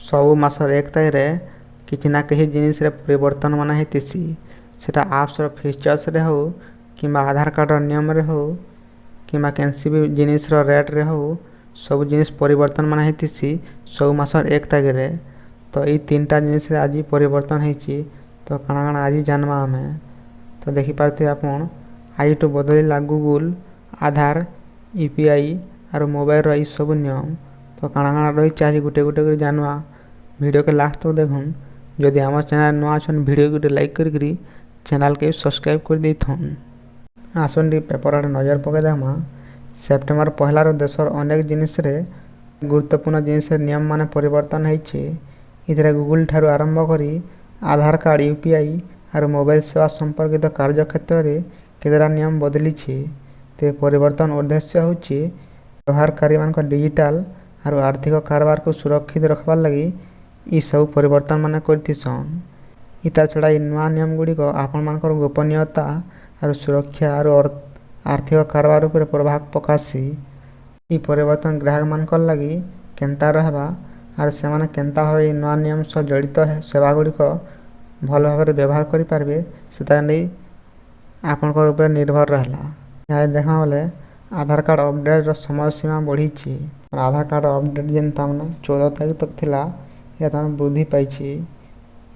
ସବୁ ମାସର 1 ତାରିଖରେ କିଛି ନା କିଛି ଜିନିଷରେ ପରିବର୍ତ୍ତନ ମାନେ ହେଇଥିସି। ସେଟା ଆପ୍ସର ଫିଚର୍ସରେ ହଉ କିମ୍ବା ଆଧାର କାର୍ଡ଼ର ନିୟମରେ ହଉ କିମ୍ବା କେନ୍ସି ବି ଜିନିଷର ରେଟ୍ରେ ହଉ ସବୁ ଜିନିଷ ପରିବର୍ତ୍ତନ ମାନେ ହେଇଥିସି ସବୁ ମାସର 1 ତାରିଖରେ। ତ ଏଇ 3ଟା ଜିନିଷରେ ଆଜି ପରିବର୍ତ୍ତନ ହେଇଛି। ତ କାଣା କାଣା ଆଜି ଜାନ୍ମା ଆମେ। ତ ଦେଖିପାରୁଥିବେ ଆପଣ ଆଜିଠୁ ବଦଳିଲା ଗୁଗୁଲ, ଆଧାର, ୟୁପିଆଇ ଆରୁ ମୋବାଇଲର ଏଇ ସବୁ ନିୟମ। ତ କାଣା କାଣା ରହିଛି ଆଜି ଗୁଟେ ଗୁଟେ କରି ଜାନ୍ମା। वीडियो के लास्ट तक देखुन। जदि आम चैनल नुआ छन वीडियो को लाइक करी चैनल के सब्सक्राइब कर दी थन। आसन टी पेपर आड़े नजर पके देखमा। सेप्टेम्बर पहला देशर अनेक जिनिस रे गुरुत्वपूर्ण जिनिस नियम माने परिवर्तन होइछे। इधरे गूगल ठारू आरंभ करी आधार कार्ड, यूपीआई और मोबाइल सेवा संपर्कित कार्य क्षेत्र रे केतरा नियम बदली छे। ते परिवर्तन उद्देश्य होछि व्यवहारकारी मान डिजिटल और आर्थिक कारोबार को सुरक्षित रखबार लगी ई सब परिवर्तन माने करथिसन। इता छड़ा इ नुआ नियम गुड़ी को आपण मानकर गोपनीयता और सुरक्षा और आर्थिक कारोबार पर प्रभाव पकासी। ई परिवर्तन ग्राहक मानकर लगी केंता रहबा और से माने केंता भाबे नुआ नियम सह जड़ित सेवा गुड़ी को भल भाबरे व्यवहार करि पारबे सेता नै आपनकर ऊपर निर्भर रहला। यहाँ देखा बोले आधार कार्ड अपडेट समय सीमा बढ़ी छी। आधार कार्ड अपडेट जेन तामने 14 तारीख तक थिला या तामने वृद्धि पाइछि।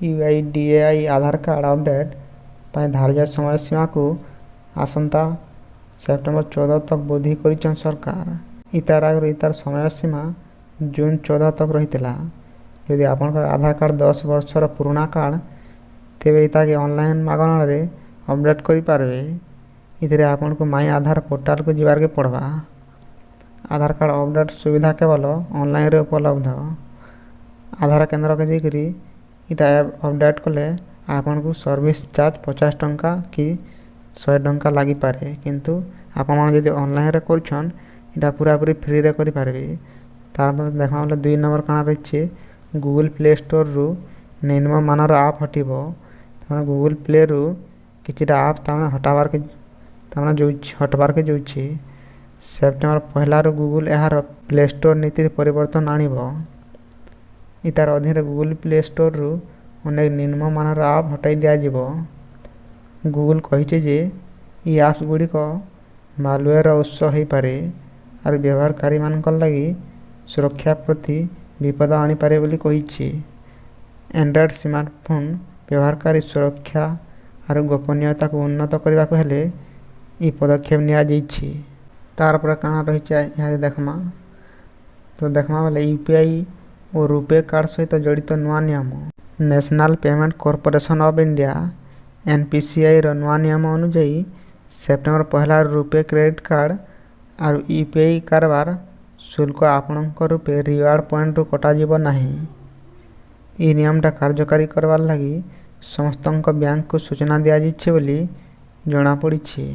यूआईडीएआई आधार कार्ड अपडेट पाई धार्य समय सीमा को आसंता सेप्टेम्बर 14 तक वृद्धि करिछन सरकार। इतार समय सीमा जून 14 तक रहितला। यदि आपनकर आधार कार्ड 10 वर्षर पुराना कार्ड तेबे इता के ऑनलाइन मागना रे अपडेट करि पारबे। इधरे आपन को माई आधार पोर्टल को जिबार के पड़बा। आधार कार्ड अपडेट सुविधा केवल ऑनलाइन रे उपलब्ध। आधार केंद्र के जाकरी इटा अपडेट कले आपन को सर्विस चार्ज 50 टंका कि 100 टंका लागी पारे। किंतु आपन मान जदि ऑनलाइन रे करछन इटा पूरा पूरी फ्री रे करि पारबे। तार पर देखा बोले 2 नंबर काना रहिछे गूगल प्ले स्टोर रु निम्न मानर ऐप हटिबो। तने गूगल प्ले रु किछिटा ऐप तने हटाबार के तने जो हटबार के जोछि। सेप्टेम्बर पहला रो गूगल यार प्ले स्टोर नीति परिवर्तन आनिबो। इतार अधीन गूगल प्ले स्टोर रु अनेक निम्न मानर ऐप हटाई दिया जिवो। गूगल कहिचे जे ई ऐप्स गुडी को मालवेयर उत्स होई पारे और व्यवहारकारी मानकर लगी सुरक्षा प्रति विपद आनी पारे बोली कहिछि। एंड्रॉइड स्मार्टफोन व्यवहारकारी सुरक्षा और गोपनीयता को उन्नत करबा को हेले ई पदक्षेप निया जाइछि। तार पर काना रही यहाँ देखमा। तो देखमा बोले यूपीआई और रुपे कार्ड सहित जड़ित नुआ नियम। National Payment Corporation of India NPCI रो नुआ नियम अनुଯାयी सेप्टेम्बर पहला रुपे क्रेडिट कार्ड और यूपीआई कारबार शुल्क आपणक रूपे रिवार्ड पॉइंट रु कटा जीव नाही। ई नियमटा कार्यकारी करबार लगी समस्त बैंक को सूचना दिया जाइछे बोली जणा पड़िछि।